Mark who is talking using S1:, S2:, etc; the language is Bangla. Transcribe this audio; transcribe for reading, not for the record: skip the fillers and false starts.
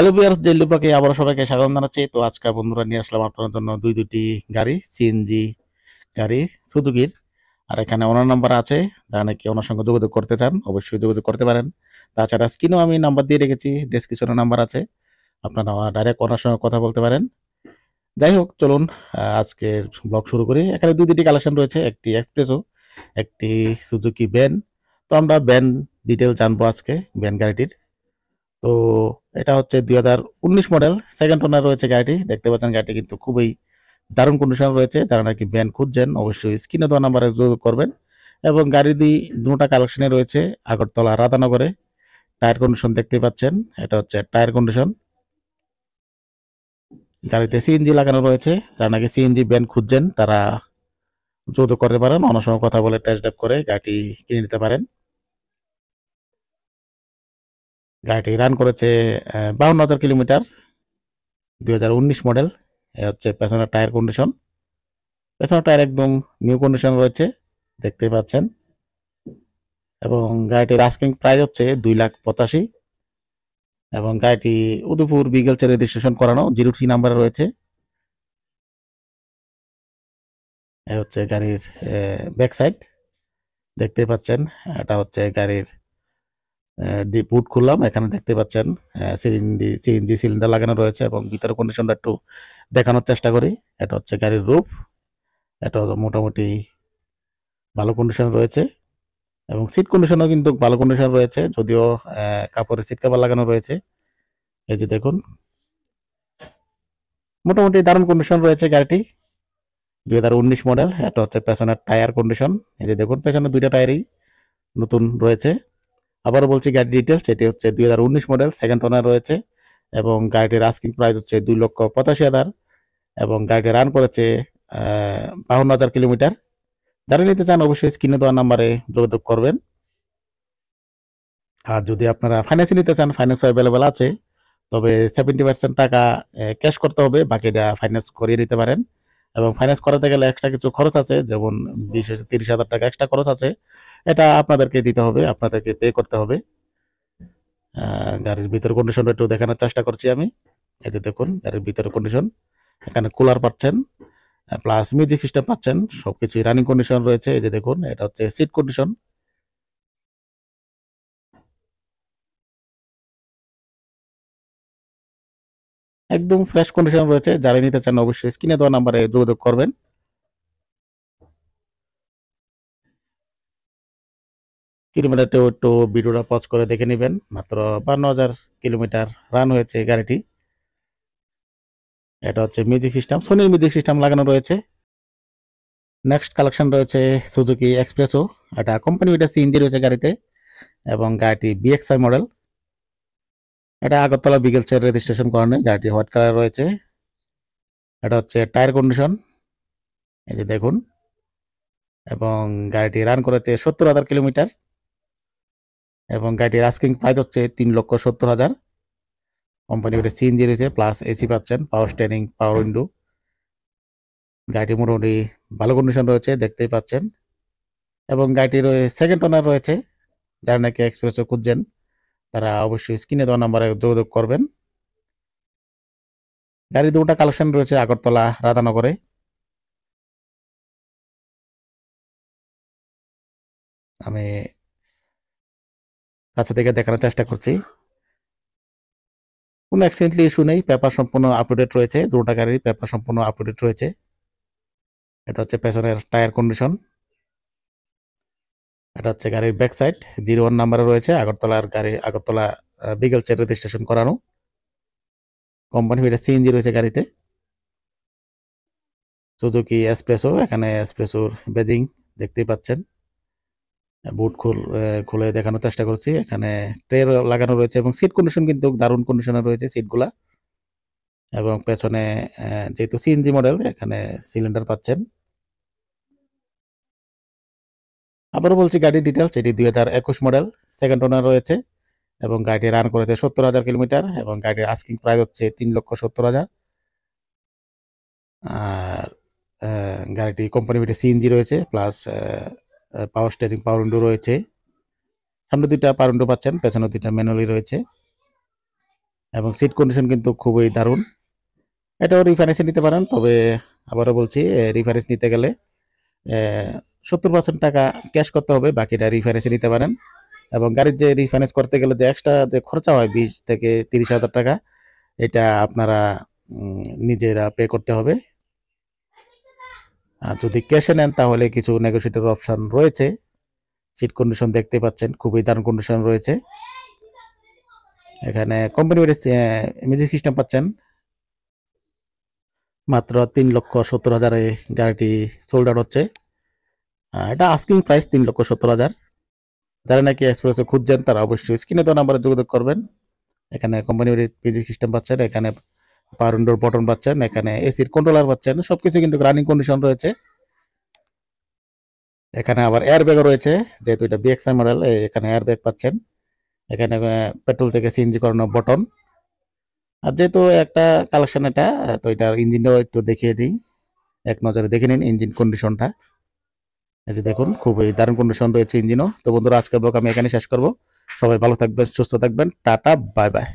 S1: হ্যালো ভিউয়ার্স, জেল্লু পাখি আবারও সবাইকে স্বাগত জানাচ্ছি। তো আজকে বন্ধুরা নিয়ে আসলাম আপনার জন্য দুটি গাড়ি, সিএনজি গাড়ি সুজুকির। আর এখানে ওনার নাম্বার আছে, যারা নাকি ওনার সঙ্গে যোগাযোগ করতে চান অবশ্যই যোগাযোগ করতে পারেন। তাছাড়া স্ক্রিনেও আমি নাম্বার দিয়ে রেখেছি, ডেসক্রিপশনে নাম্বার আছে, আপনারা ডাইরেক্ট ওনার সঙ্গে কথা বলতে পারেন। যাই হোক, চলুন আজকের ব্লগ শুরু করি। এখানে দুটি কালেকশন রয়েছে, একটি এক্সপ্রেসো, একটি সুজুকি ভ্যান। তো আমরা ভ্যান ডিটেল জানবো আজকে, ভ্যান গাড়িটির। তো এটা হচ্ছে 2019 মডেল, সেকেন্ড ওনার রয়েছে গাড়িটি। দেখতে পাচ্ছেন গাড়িটি কিন্তু খুবই দারুণ কন্ডিশন রয়েছে। যারা নাকি ভ্যান খুঁজছেন অবশ্যই স্ক্রিনে দেওয়া নাম্বারে যোগাযোগ করবেন। এবং গাড়ি দুটা কালেকশনে রয়েছে আগরতলা রাধানগরে। টায়ার কন্ডিশন দেখতে পাচ্ছেন, এটা হচ্ছে টায়ার কন্ডিশন। গাড়িতে সিএনজি লাগানো রয়েছে। যারা নাকি সিএনজি ভ্যান খুঁজছেন তারা যোগাযোগ করতে পারেন, অন্য সময় কথা বলে টেস্ট ড্রাইভ করে গাড়িটি কিনে নিতে পারেন। গাড়িটি রান করেছে 52,000 কিলোমিটার, 2019 মডেল। এ হচ্ছে পেছনের টায়ার কন্ডিশন। পেছনের টায়ার একদম নিউ কন্ডিশন রয়েছে, দেখতেই পাচ্ছেন। এবং গাড়িটির আস্কিং প্রাইস হচ্ছে 2,85,000। এবং গাড়িটি উদয়পুর বিগেলসে রেজিস্ট্রেশন করানো, 03 নাম্বারে রয়েছে। এ হচ্ছে গাড়ির ব্যাক সাইড, দেখতেই পাচ্ছেন। এটা হচ্ছে গাড়ির বুট খুললাম, এখানে দেখতে পাচ্ছেন সিএনজি সিলিন্ডার লাগানো রয়েছে। এবং ভিতরের কন্ডিশনটা একটু দেখানোর চেষ্টা করি। এটা হচ্ছে গাড়ির রূপ, এটা মোটামুটি ভালো কন্ডিশন রয়েছে। এবং সিট কন্ডিশনও কিন্তু ভালো কন্ডিশন রয়েছে, যদিও কাপড়ের সিট কভার লাগানো রয়েছে। এই যে দেখুন, মোটামুটি দারুণ কন্ডিশন রয়েছে গাড়িটি, 2019 মডেল। এটা হচ্ছে পেছনের টায়ার কন্ডিশন। এই যে দেখুন, পেছনের দুইটা টায়ারই নতুন রয়েছে। আবারও বলছি গাড়ির ডিটেলস, এটি হচ্ছে 2019 মডেল, সেকেন্ড ওনার রয়েছে। এবং গাড়িটির আস্কিং প্রাইস হচ্ছে 2,85,000। এবং গাড়িটি রান করেছে 52,000 কিলোমিটার। যারা নিতে চান অবশ্যই স্ক্রিনে দেওয়া নাম্বারে যোগাযোগ করবেন। আর যদি আপনারা ফাইন্যান্সে নিতে চান, ফাইন্যান্স অ্যাভেলেবেল আছে, তবে 70% টাকা ক্যাশ করতে হবে, বাকিটা ফাইন্যান্স করিয়ে দিতে পারেন। এবং ফাইন্যান্স করাতে গেলে এক্সট্রা কিছু খরচ আছে, যেমন 20,000-30,000 টাকা এক্সট্রা খরচ আছে। এটা আপনাদেরকে দিতে হবে, আপনাদেরকে পে করতে হবে। গাড়ির ভিতর কন্ডিশনটা একটু দেখানোর চেষ্টা করছি আমি। এই যে দেখুন গাড়ির ভিতরে কন্ডিশন, এখানে কুলার পাচ্ছেন, প্লাস মিউজিক সিস্টেম পাচ্ছেন, সবকিছুই রানিং কন্ডিশন রয়েছে। এই যে দেখুন, এটা হচ্ছে সিট কন্ডিশন। একদম ফ্রেশ কন্ডিশন রয়েছে। যারা নিতে চান অবশ্যই স্ক্রিনে দেওয়া নাম্বারে যোগাযোগ করবেন। কিলোমিটারটাও একটু ভিডিওটা পজ করে দেখে নেবেন। মাত্র 52,000 কিলোমিটার রান হয়েছে গাড়িটি। এটা হচ্ছে মিউজিক সিস্টেম, সোনির মিউজিক সিস্টেম লাগানো রয়েছে। নেক্সট কালেকশন রয়েছে সুজুকি এক্সপ্রেসো। এটা কোম্পানি এটা সিএনজি রয়েছে গাড়িতে। এবং গাড়িটি বিএক্সআই মডেল। এটা আগরতলা বিগেলসের রেজিস্ট্রেশন করানো, গাড়িটি হোয়াইট কালার রয়েছে। এটা হচ্ছে টায়ার কন্ডিশন, এই যে দেখুন। এবং গাড়িটি রান করেছে 70,000 কিলোমিটার। এবং গাড়িটির আস্কিং প্রাইস হচ্ছে 3,70,000। কোম্পানি ওটা সিএনজি রয়েছে, প্লাস এসি পাচ্ছেন, পাওয়ার স্টিয়ারিং, পাওয়ার উইন্ডো। গাড়িটি মোটামুটি ভালো কন্ডিশন রয়েছে, দেখতেই পাচ্ছেন। এবং গাড়িটির সেকেন্ড ওনার রয়েছে। যারা নাকি এক্সপ্রেসও খুঁজছেন তারা অবশ্যই স্ক্রিনে দেওয়া নাম্বারে যোগাযোগ করবেন। গাড়ি দুটা কালেকশন রয়েছে আগরতলা রাধানগরে। আমি কাছে থেকে দেখানোর চেষ্টা করছি। কোনো অ্যাক্সিডেন্টলি ইস্যু নেই, পেপার সম্পূর্ণ আপ টু ডেট রয়েছে। দুটা গাড়ির পেপার সম্পূর্ণ আপ টু ডেট রয়েছে। এটা হচ্ছে পেছনের টায়ার কন্ডিশন। এটা হচ্ছে গাড়ির ব্যাক সাইড, 01 নাম্বারে রয়েছে। আগরতলার গাড়ি, আগরতলা বিগেলসের রেজিস্ট্রেশন করানো। কোম্পানি এটা সিএনজি রয়েছে গাড়িতে। সুজুকি এসপ্রেসো, এখানে এসপ্রেসোর বেজিং দেখতেই পাচ্ছেন। বুট খুলে দেখানোর চেষ্টা করছি। এখানে ট্রে লাগানো রয়েছে এবং সিট কন্ডিশন কিন্তু দারুণ কন্ডিশনে রয়েছে সিটগুলা। এবং পেছনে যেহেতু সিএনজি মডেল, এখানে সিলিন্ডার পাচ্ছেন। আবারও বলছি গাড়ির ডিটেলস, এটি 2021 মডেল, সেকেন্ড ওনার রয়েছে। এবং গাড়িটি রান করেছে 70,000 কিলোমিটার। এবং গাড়ির আস্কিং প্রাইস হচ্ছে 3,70,000। আর গাড়িটি কোম্পানি ভিতরে সিএনজি রয়েছে, প্লাস পাওয়ার স্টিয়ারিং, পাওয়ার উইন্ডো রয়েছে। সামনে দুইটা পাওয়ার উইন্ডো পাচ্ছেন, পেছনে দুইটা ম্যানুয়ালি রয়েছে। এবং সিট কন্ডিশন কিন্তু খুবই দারুণ। এটাও রিফাইন্যান্সে নিতে পারেন, তবে আবারও বলছি রিফাইন্যান্স নিতে গেলে 70% টাকা ক্যাশ করতে হবে, বাকিটা রিফাইন্যান্সে নিতে পারেন। এবং গাড়ির যে রিফাইন্যান্স করতে গেলে যে এক্সট্রা যে খরচা হয় 20 থেকে 30,000 টাকা, এটা আপনারা নিজেরা পে করতে হবে। আর যদি ক্যাশে নেন তাহলে কিছু নেগোশিয়েটের অপশন রয়েছে। সিট কন্ডিশন দেখতে পাচ্ছেন খুবই দারুণ কন্ডিশন রয়েছে। এখানে কোম্পানি মিউজিক সিস্টেম পাচ্ছেন মাত্র 3,70,000 গাড়িটি সোল্ড আউট হচ্ছে। এটা আস্কিং প্রাইস 3,70,000। যারা নাকি এক্সপ্রেসে খুঁজছেন তারা অবশ্যই স্ক্রিনে দেওয়া নাম্বারে যোগাযোগ করবেন। এখানে কোম্পানি মিউজিক সিস্টেম পাচ্ছেন, এখানে পাওয়ার উইন্ডোর বটন পাচ্ছেন, এখানে এসির কন্ট্রোলার পাচ্ছেন, সবকিছু কিন্তু রানিং কন্ডিশন রয়েছে। এখানে আবার এয়ার ব্যাগও রয়েছে, যেহেতু এটা বিএক্সআই মডেল, এখানে এয়ার ব্যাগ পাচ্ছেন। এখানে পেট্রোল থেকে সিএনজি করানো বটন। আর যেহেতু একটা কালেকশন এটা, তো এটার ইঞ্জিনটাও একটু দেখিয়ে দিই, এক নজরে দেখে নিন ইঞ্জিন কন্ডিশনটা। এই যে দেখুন খুবই দারুণ কন্ডিশন রয়েছে ইঞ্জিনও। তো বন্ধুরা, আজকের ব্লগ আমি এখানে শেষ করব। সবাই ভালো থাকবেন, সুস্থ থাকবেন, টাটা, বাই বাই।